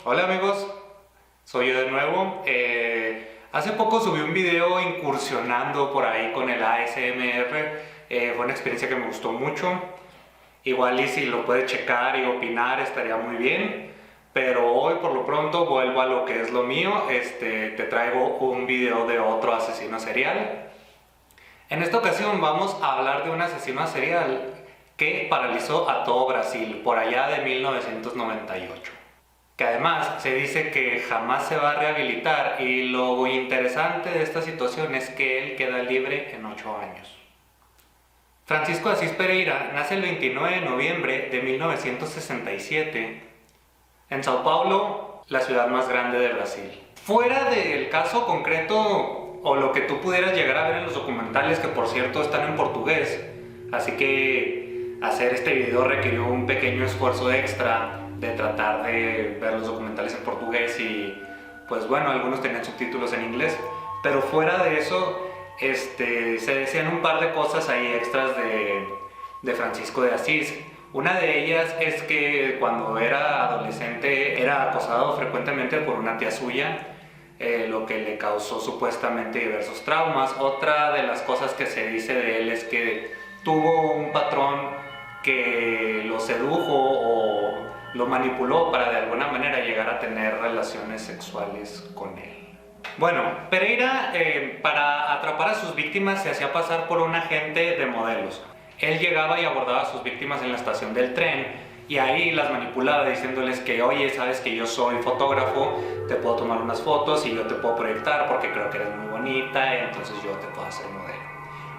Hola amigos, soy yo de nuevo. Hace poco subí un video incursionando por ahí con el ASMR. Fue una experiencia que me gustó mucho. Igual y si lo puedes checar y opinar estaría muy bien. Pero hoy por lo pronto vuelvo a lo que es lo mío. Te traigo un video de otro asesino serial. En esta ocasión vamos a hablar de un asesino serial que paralizó a todo Brasil por allá de 1998. Que además se dice que jamás se va a rehabilitar, y lo interesante de esta situación es que él queda libre en 8 años. Francisco de Asís Pereira nace el 29 de noviembre de 1967 en Sao Paulo, la ciudad más grande de Brasil. Fuera del caso concreto o lo que tú pudieras llegar a ver en los documentales, que por cierto están en portugués, así que hacer este video requirió un pequeño esfuerzo extra de tratar de ver los documentales en portugués, y pues bueno, algunos tenían subtítulos en inglés, pero fuera de eso se decían un par de cosas ahí extras de Francisco de Asís. Una de ellas es que cuando era adolescente era acosado frecuentemente por una tía suya, lo que le causó supuestamente diversos traumas. Otra de las cosas que se dice de él es que tuvo un patrón que lo sedujo o lo manipuló para de alguna manera llegar a tener relaciones sexuales con él. Bueno, Pereira para atrapar a sus víctimas se hacía pasar por un agente de modelos. Él llegaba y abordaba a sus víctimas en la estación del tren y ahí las manipulaba diciéndoles que oye, sabes que yo soy fotógrafo, te puedo tomar unas fotos y yo te puedo proyectar porque creo que eres muy bonita y entonces yo te puedo hacer modelo.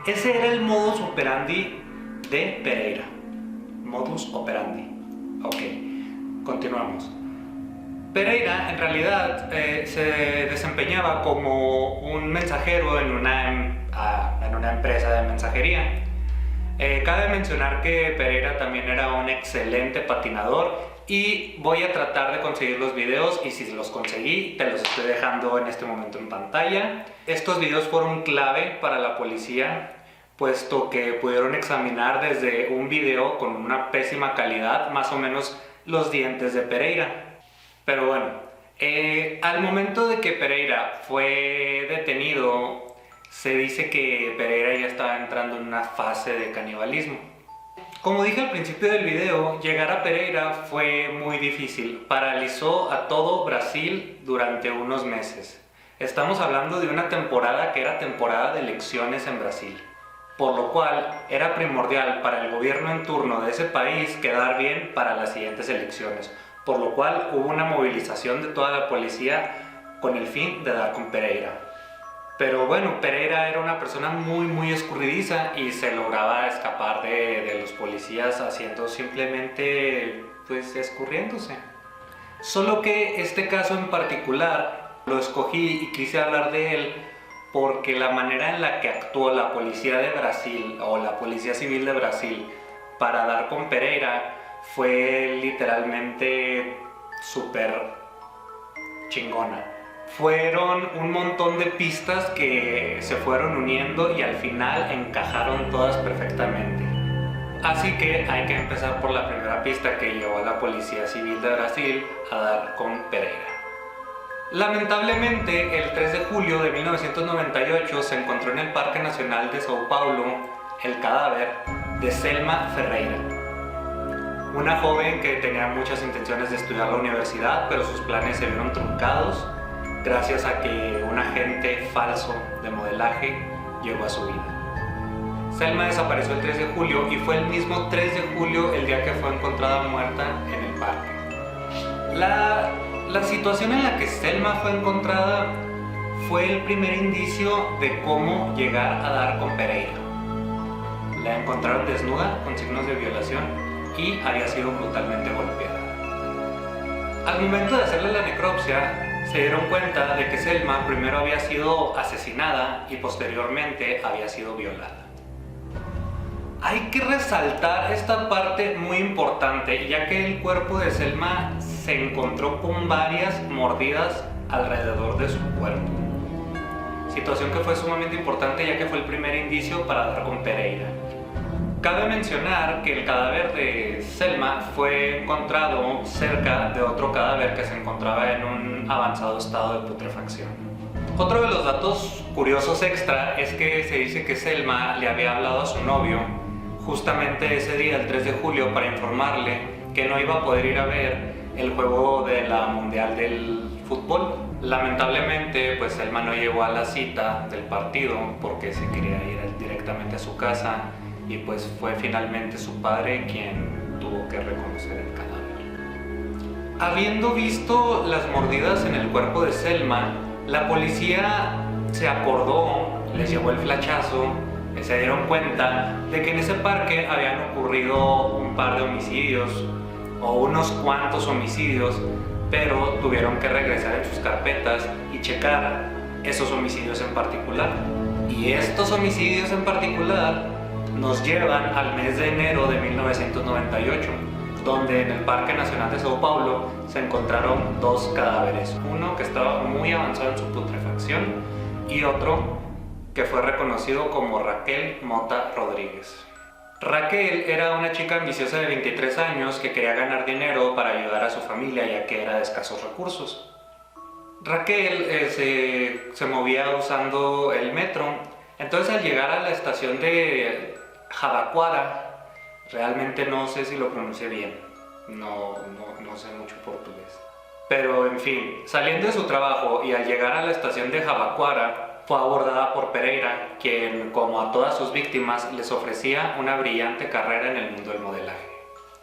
Ese era el modus operandi de Pereira. Modus operandi. Ok, continuamos. Pereira en realidad se desempeñaba como un mensajero en una empresa de mensajería. Cabe mencionar que Pereira también era un excelente patinador, y voy a tratar de conseguir los videos, y si los conseguí te los estoy dejando en este momento en pantalla. Estos videos fueron clave para la policía, puesto que pudieron examinar desde un video con una pésima calidad más o menos los dientes de Pereira. Pero bueno, al momento de que Pereira fue detenido, se dice que Pereira ya estaba entrando en una fase de canibalismo. Como dije al principio del video, llegar a Pereira fue muy difícil. Paralizó a todo Brasil durante unos meses. Estamos hablando de una temporada que era temporada de elecciones en Brasil, por lo cual era primordial para el gobierno en turno de ese país quedar bien para las siguientes elecciones, por lo cual hubo una movilización de toda la policía con el fin de dar con Pereira. Pero bueno, Pereira era una persona muy escurridiza y se lograba escapar de los policías haciendo simplemente, pues, escurriéndose. Solo que este caso en particular lo escogí y quise hablar de él porque la manera en la que actuó la policía de Brasil o la policía civil de Brasil para dar con Pereira fue literalmente súper chingona. Fueron un montón de pistas que se fueron uniendo y al final encajaron todas perfectamente. Así que hay que empezar por la primera pista que llevó a la Policía Civil de Brasil a dar con Pereira. Lamentablemente, el 3 de julio de 1998 se encontró en el Parque Nacional de Sao Paulo el cadáver de Selma Ferreira, una joven que tenía muchas intenciones de estudiar la universidad, pero sus planes se vieron truncados gracias a que un agente falso de modelaje llegó a su vida. Selma desapareció el 3 de julio y fue el mismo 3 de julio el día que fue encontrada muerta en el parque. La situación en la que Selma fue encontrada fue el primer indicio de cómo llegar a dar con Pereira. La encontraron desnuda con signos de violación y había sido brutalmente golpeada. Al momento de hacerle la necropsia, se dieron cuenta de que Selma primero había sido asesinada y posteriormente había sido violada. Hay que resaltar esta parte muy importante, ya que el cuerpo de Selma se encontró con varias mordidas alrededor de su cuerpo. Situación que fue sumamente importante, ya que fue el primer indicio para dar con Pereira. Cabe mencionar que el cadáver de Selma fue encontrado cerca de otro cadáver que se encontraba en un avanzado estado de putrefacción. Otro de los datos curiosos extra es que se dice que Selma le había hablado a su novio justamente ese día, el 3 de julio, para informarle que no iba a poder ir a ver el juego de la Mundial del Fútbol. Lamentablemente, pues Selma no llegó a la cita del partido porque se quería ir directamente a su casa y pues fue finalmente su padre quien tuvo que reconocer el cadáver. Habiendo visto las mordidas en el cuerpo de Selma, la policía se acordó, les llegó el flachazo, se dieron cuenta de que en ese parque habían ocurrido un par de homicidios o unos cuantos homicidios, pero tuvieron que regresar en sus carpetas y checar esos homicidios en particular. Y estos homicidios en particular nos llevan al mes de enero de 1998, donde en el Parque Nacional de Sao Paulo se encontraron dos cadáveres, uno que estaba muy avanzado en su putrefacción y otro que fue reconocido como Raquel Mota Rodríguez. Raquel era una chica ambiciosa de 23 años que quería ganar dinero para ayudar a su familia ya que era de escasos recursos. Raquel se movía usando el metro, entonces al llegar a la estación de Jabaquara, realmente no sé si lo pronuncié bien, no sé mucho portugués, pero en fin, saliendo de su trabajo y al llegar a la estación de Jabaquara, fue abordada por Pereira, quien, como a todas sus víctimas, les ofrecía una brillante carrera en el mundo del modelaje.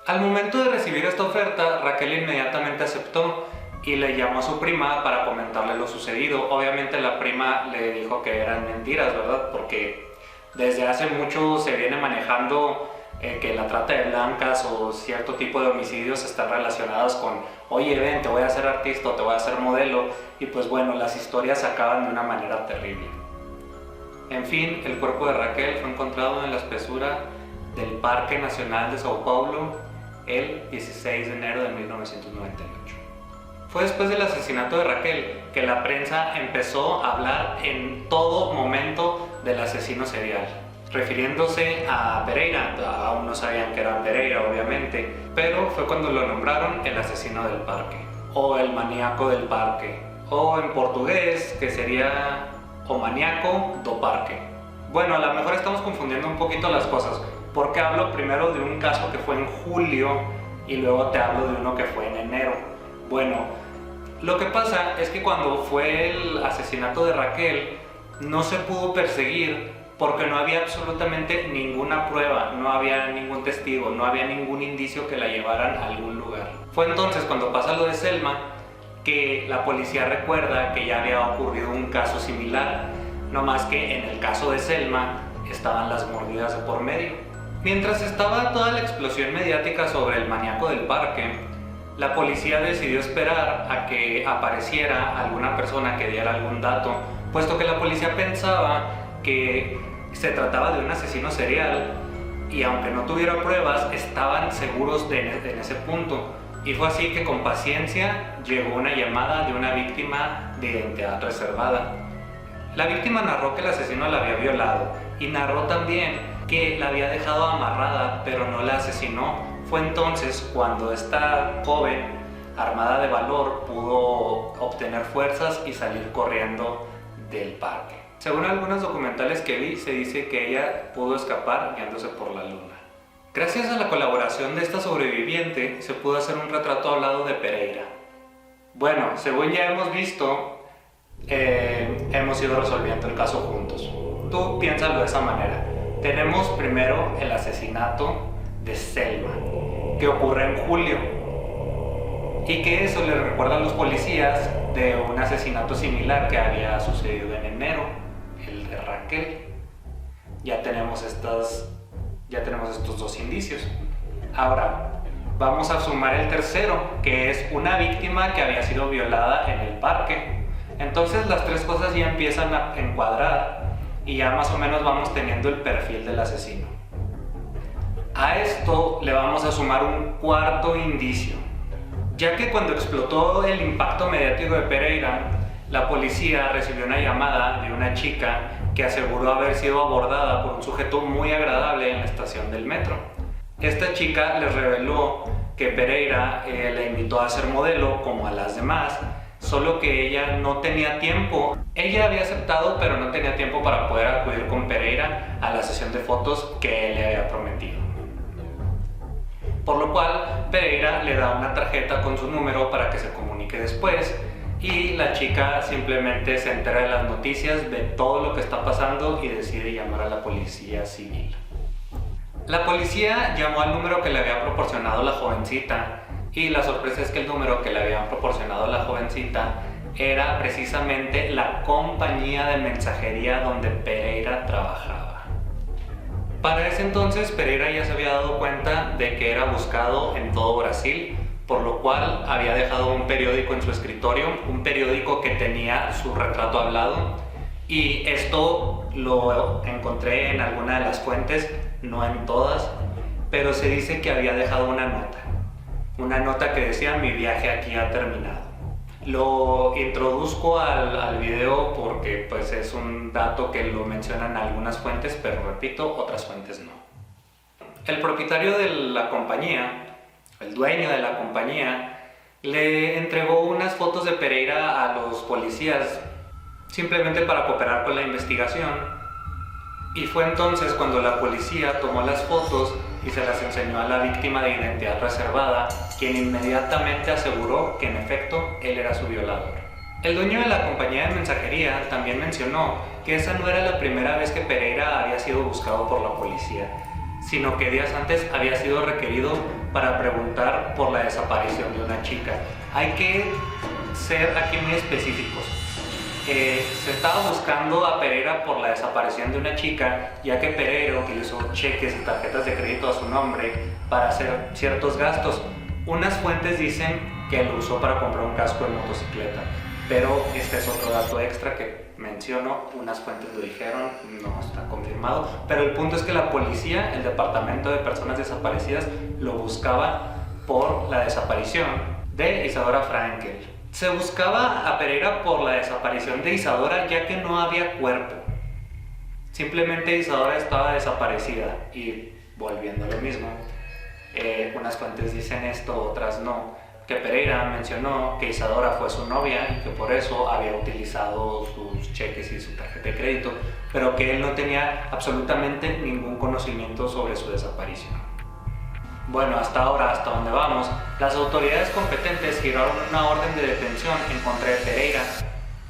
Al momento de recibir esta oferta, Raquel inmediatamente aceptó y le llamó a su prima para comentarle lo sucedido. Obviamente la prima le dijo que eran mentiras, ¿verdad? Porque desde hace mucho se viene manejando que la trata de blancas o cierto tipo de homicidios están relacionados con oye, ven, te voy a hacer artista o te voy a hacer modelo, y pues bueno, las historias acaban de una manera terrible. En fin, el cuerpo de Raquel fue encontrado en la espesura del Parque Nacional de Sao Paulo el 16 de enero de 1998. Fue después del asesinato de Raquel que la prensa empezó a hablar en todo momento del asesino serial, refiriéndose a Pereira. Aún no sabían que era Pereira, obviamente, pero fue cuando lo nombraron el asesino del parque, o el maníaco del parque, o en portugués, que sería o maníaco do parque. Bueno, a lo mejor estamos confundiendo un poquito las cosas, porque hablo primero de un caso que fue en julio y luego te hablo de uno que fue en enero. Bueno, lo que pasa es que cuando fue el asesinato de Raquel, no se pudo perseguir porque no había absolutamente ninguna prueba, no había ningún testigo, no había ningún indicio que la llevaran a algún lugar. Fue entonces cuando pasa lo de Selma que la policía recuerda que ya había ocurrido un caso similar, no más que en el caso de Selma estaban las mordidas de por medio. Mientras estaba toda la explosión mediática sobre el maníaco del parque, la policía decidió esperar a que apareciera alguna persona que diera algún dato, puesto que la policía pensaba que se trataba de un asesino serial y aunque no tuviera pruebas, estaban seguros en ese punto. Y fue así que con paciencia llegó una llamada de una víctima de identidad reservada. La víctima narró que el asesino la había violado y narró también que la había dejado amarrada, pero no la asesinó. Fue entonces cuando esta joven, armada de valor, pudo obtener fuerzas y salir corriendo del parque. Según algunos documentales que vi, se dice que ella pudo escapar guiándose por la luna. Gracias a la colaboración de esta sobreviviente, se pudo hacer un retrato hablado de Pereira. Bueno, según ya hemos visto, hemos ido resolviendo el caso juntos. Tú piénsalo de esa manera. Tenemos primero el asesinato de Selma, que ocurre en julio, y que eso le recuerda a los policías de un asesinato similar que había sucedido en enero, el de Raquel. Ya tenemos estos dos indicios. Ahora vamos a sumar el tercero, que es una víctima que había sido violada en el parque. Entonces las tres cosas ya empiezan a encuadrar y ya más o menos vamos teniendo el perfil del asesino. A esto le vamos a sumar un cuarto indicio, ya que cuando explotó el impacto mediático de Pereira, La policía recibió una llamada de una chica que aseguró haber sido abordada por un sujeto muy agradable en la estación del metro. Esta chica les reveló que Pereira la invitó a ser modelo como a las demás, solo que ella no tenía tiempo. Ella había aceptado, pero no tenía tiempo para poder acudir con Pereira a la sesión de fotos que él le había prometido. Por lo cual, Pereira le da una tarjeta con su número para que se comunique después, y la chica simplemente se entera de las noticias, ve todo lo que está pasando y decide llamar a la policía civil. La policía llamó al número que le había proporcionado la jovencita, y la sorpresa es que el número que le habían proporcionado la jovencita era precisamente la compañía de mensajería donde Pereira trabajaba. Para ese entonces Pereira ya se había dado cuenta de que era buscado en todo Brasil, por lo cual había dejado un periódico en su escritorio, un periódico que tenía su retrato hablado, y esto lo encontré en alguna de las fuentes, no en todas, pero se dice que había dejado una nota que decía: mi viaje aquí ha terminado. Lo introduzco al video porque pues es un dato que lo mencionan algunas fuentes, pero repito, otras fuentes no. El propietario de la compañía, el dueño de la compañía, le entregó unas fotos de Pereira a los policías simplemente para cooperar con la investigación. Y fue entonces cuando la policía tomó las fotos y se las enseñó a la víctima de identidad reservada, quien inmediatamente aseguró que en efecto él era su violador. El dueño de la compañía de mensajería también mencionó que esa no era la primera vez que Pereira había sido buscado por la policía, sino que días antes había sido requerido para preguntar por la desaparición de una chica. Hay que ser aquí muy específicos. Se estaba buscando a Pereira por la desaparición de una chica, ya que Pereira utilizó cheques y tarjetas de crédito a su nombre para hacer ciertos gastos. Unas fuentes dicen que lo usó para comprar un casco de motocicleta, pero este es otro dato extra que menciono. Unas fuentes lo dijeron, no está confirmado, pero el punto es que la policía, el Departamento de Personas Desaparecidas, lo buscaba por la desaparición de Isadora Frankel. Se buscaba a Pereira por la desaparición de Isadora, ya que no había cuerpo. Simplemente Isadora estaba desaparecida. Y volviendo a lo mismo, unas fuentes dicen esto, otras no, que Pereira mencionó que Isadora fue su novia y que por eso había utilizado sus cheques y su tarjeta de crédito, pero que él no tenía absolutamente ningún conocimiento sobre su desaparición. Bueno, hasta ahora, hasta donde vamos, las autoridades competentes giraron una orden de detención en contra de Pereira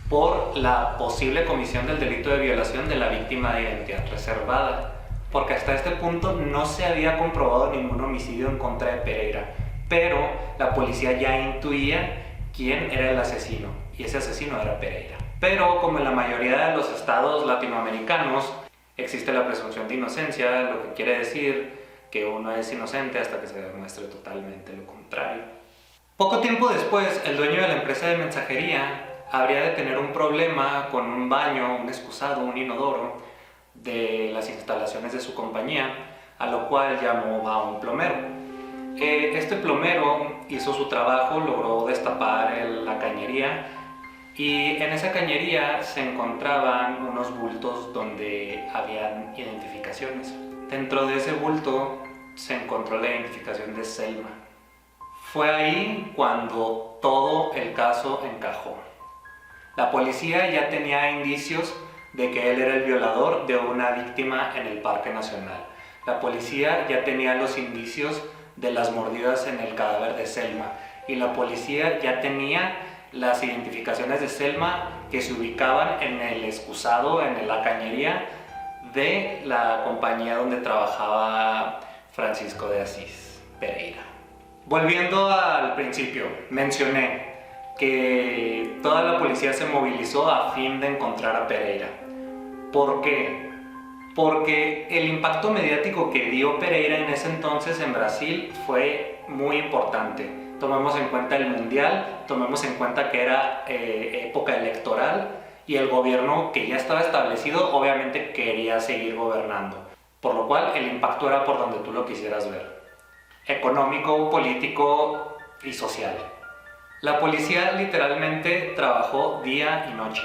por la posible comisión del delito de violación de la víctima de identidad reservada, porque hasta este punto no se había comprobado ningún homicidio en contra de Pereira, pero la policía ya intuía quién era el asesino, y ese asesino era Pereira. Pero como en la mayoría de los estados latinoamericanos existe la presunción de inocencia, lo que quiere decir que uno es inocente hasta que se demuestre totalmente lo contrario. Poco tiempo después, el dueño de la empresa de mensajería habría de tener un problema con un baño, un excusado, un inodoro de las instalaciones de su compañía, a lo cual llamó a un plomero. Este plomero hizo su trabajo, logró destapar la cañería, y en esa cañería se encontraban unos bultos donde habían identificaciones. Dentro de ese bulto se encontró la identificación de Selma. Fue ahí cuando todo el caso encajó. La policía ya tenía indicios de que él era el violador de una víctima en el Parque Nacional. La policía ya tenía los indicios de las mordidas en el cadáver de Selma. Y la policía ya tenía las identificaciones de Selma que se ubicaban en el excusado, en la cañería de la compañía donde trabajaba Francisco de Asís Pereira. Volviendo al principio, mencioné que toda la policía se movilizó a fin de encontrar a Pereira. ¿Por qué? Porque el impacto mediático que dio Pereira en ese entonces en Brasil fue muy importante. Tomemos en cuenta el mundial, tomemos en cuenta que era época electoral, y el gobierno que ya estaba establecido obviamente quería seguir gobernando, por lo cual el impacto era por donde tú lo quisieras ver: económico, político y social. La policía literalmente trabajó día y noche.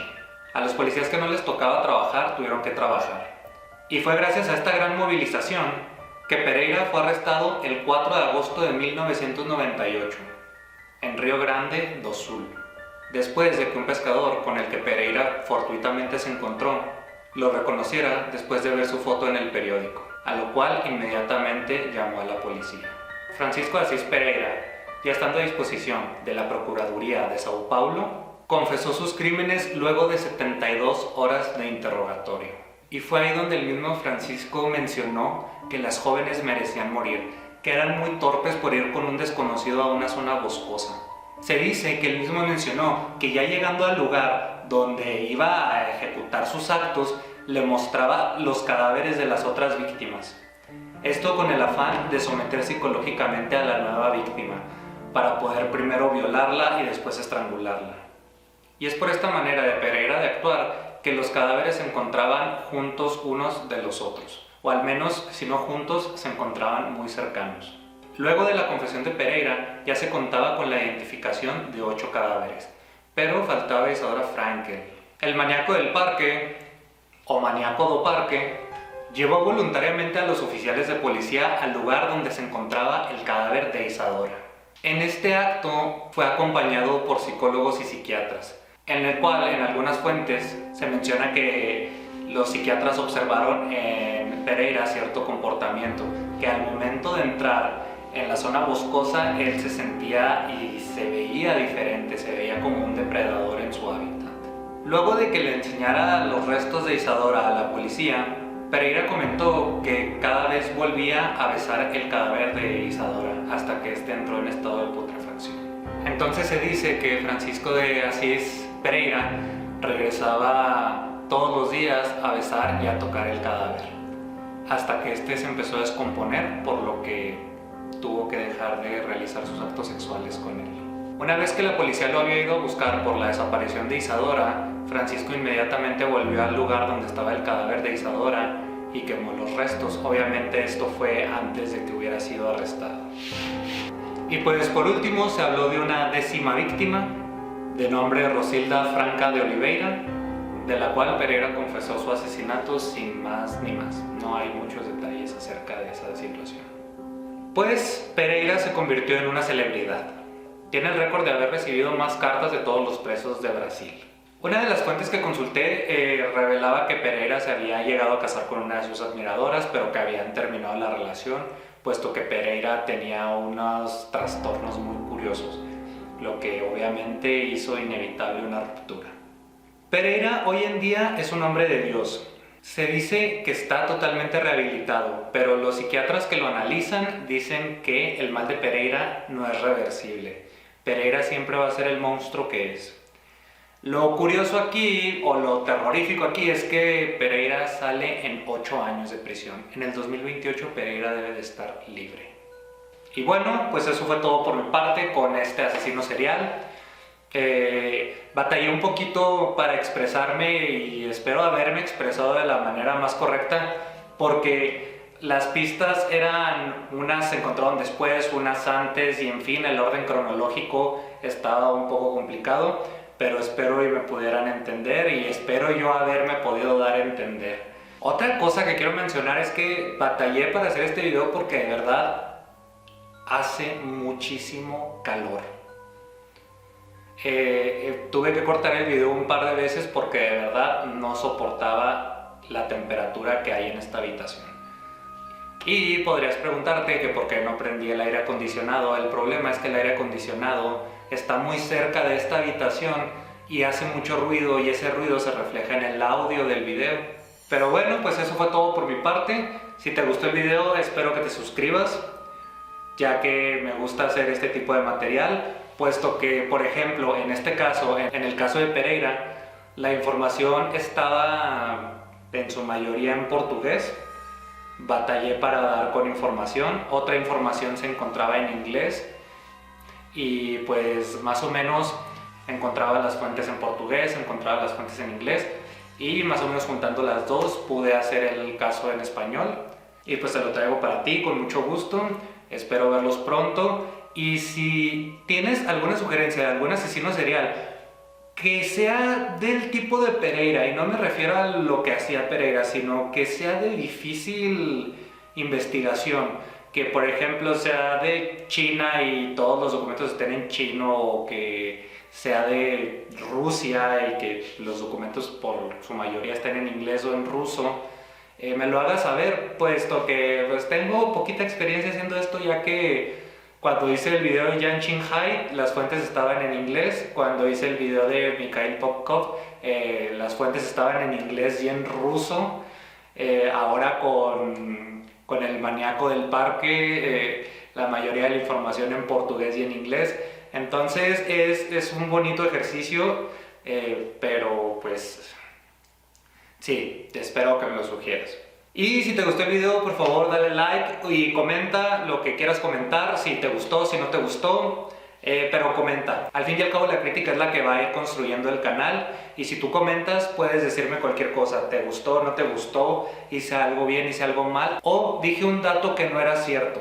A los policías que no les tocaba trabajar tuvieron que trabajar. Y fue gracias a esta gran movilización que Pereira fue arrestado el 4 de agosto de 1998 en Río Grande do Sul, después de que un pescador con el que Pereira fortuitamente se encontró lo reconociera después de ver su foto en el periódico, a lo cual inmediatamente llamó a la policía. Francisco de Asís Pereira, ya estando a disposición de la Procuraduría de Sao Paulo, confesó sus crímenes luego de 72 horas de interrogatorio. Y fue ahí donde el mismo Francisco mencionó que las jóvenes merecían morir, que eran muy torpes por ir con un desconocido a una zona boscosa. Se dice que él mismo mencionó que ya llegando al lugar donde iba a ejecutar sus actos, le mostraba los cadáveres de las otras víctimas. Esto con el afán de someter psicológicamente a la nueva víctima, para poder primero violarla y después estrangularla. Y es por esta manera de Pereira de actuar que los cadáveres se encontraban juntos unos de los otros, o al menos, si no juntos, se encontraban muy cercanos. Luego de la confesión de Pereira, ya se contaba con la identificación de 8 cadáveres, pero faltaba Isadora Frankel. El maníaco del parque, o maníaco do parque, llevó voluntariamente a los oficiales de policía al lugar donde se encontraba el cadáver de Isadora. En este acto fue acompañado por psicólogos y psiquiatras, en el cual en algunas fuentes se menciona que los psiquiatras observaron en Pereira cierto comportamiento, que al momento de entrar en la zona boscosa él se sentía y se veía diferente, se veía como un depredador en su hábitat. Luego de que le enseñara los restos de Isadora a la policía, Pereira comentó que cada vez volvía a besar el cadáver de Isadora hasta que éste entró en estado de putrefacción. Entonces se dice que Francisco de Asís Pereira regresaba todos los días a besar y a tocar el cadáver, hasta que éste se empezó a descomponer, por lo que tuvo que dejar de realizar sus actos sexuales con él. Una vez que la policía lo había ido a buscar por la desaparición de Isadora, Francisco inmediatamente volvió al lugar donde estaba el cadáver de Isadora y quemó los restos. Obviamente esto fue antes de que hubiera sido arrestado. Y pues por último se habló de una 10ª víctima, de nombre Rosilda Franca de Oliveira, de la cual Pereira confesó su asesinato sin más ni más. No hay muchos detalles acerca de esa situación. Pues Pereira se convirtió en una celebridad. Tiene el récord de haber recibido más cartas de todos los presos de Brasil. Una de las fuentes que consulté revelaba que Pereira se había llegado a casar con una de sus admiradoras, pero que habían terminado la relación, puesto que Pereira tenía unos trastornos muy curiosos, lo que obviamente hizo inevitable una ruptura. Pereira hoy en día es un hombre de Dios. Se dice que está totalmente rehabilitado, pero los psiquiatras que lo analizan dicen que el mal de Pereira no es reversible. Pereira siempre va a ser el monstruo que es. Lo curioso aquí, o lo terrorífico aquí, es que Pereira sale en 8 años de prisión. En el 2028 Pereira debe de estar libre. Y bueno, pues eso fue todo por mi parte con este asesino serial. Batallé un poquito para expresarme y espero haberme expresado de la manera más correcta, porque las pistas eran, unas se encontraron después, unas antes, y en fin, el orden cronológico estaba un poco complicado, pero espero y me pudieran entender, y espero yo haberme podido dar a entender. Otra cosa que quiero mencionar es que batallé para hacer este video porque de verdad hace muchísimo calor. Tuve que cortar el video un par de veces porque de verdad no soportaba la temperatura que hay en esta habitación. Y podrías preguntarte que por qué no prendí el aire acondicionado. El problema es que el aire acondicionado está muy cerca de esta habitación y hace mucho ruido, y ese ruido se refleja en el audio del video. Pero bueno, pues eso fue todo por mi parte. Si te gustó el video, espero que te suscribas, ya que me gusta hacer este tipo de material, puesto que, por ejemplo, en este caso, en el caso de Pereira, la información estaba en su mayoría en portugués. Batallé para dar con información, otra información se encontraba en inglés, y pues más o menos encontraba las fuentes en portugués, encontraba las fuentes en inglés, y más o menos juntando las dos pude hacer el caso en español. Y pues te lo traigo para ti con mucho gusto. Espero verlos pronto Y si tienes alguna sugerencia de algún asesino serial que sea del tipo de Pereira, y no me refiero a lo que hacía Pereira, sino que sea de difícil investigación, que por ejemplo sea de China y todos los documentos estén en chino, o que sea de Rusia y que los documentos por su mayoría estén en inglés o en ruso, me lo haga saber, puesto que pues, tengo poquita experiencia haciendo esto, ya que cuando hice el video de Yan Qinghai, las fuentes estaban en inglés. Cuando hice el video de Mikhail Popkov, las fuentes estaban en inglés y en ruso. Ahora con el maníaco del parque, la mayoría de la información en portugués y en inglés. Entonces es un bonito ejercicio, pero pues sí, te espero que me lo sugieras. Y si te gustó el video, por favor dale like y comenta lo que quieras comentar, si te gustó, si no te gustó, pero comenta. Al fin y al cabo la crítica es la que va a ir construyendo el canal, y si tú comentas puedes decirme cualquier cosa, te gustó, no te gustó, hice algo bien, hice algo mal, o dije un dato que no era cierto.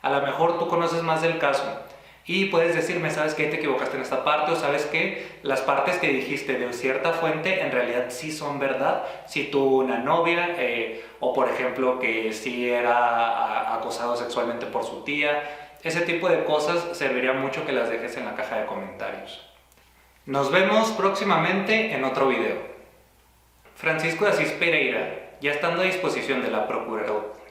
A lo mejor tú conoces más del caso y puedes decirme, ¿sabes qué? Te equivocaste en esta parte, o ¿sabes qué? Las partes que dijiste de cierta fuente en realidad sí son verdad. Si tuvo una novia, o por ejemplo que sí era acosado sexualmente por su tía, ese tipo de cosas serviría mucho que las dejes en la caja de comentarios. Nos vemos próximamente en otro video. Francisco de Asís Pereira, ya estando a disposición de la Procuraduría.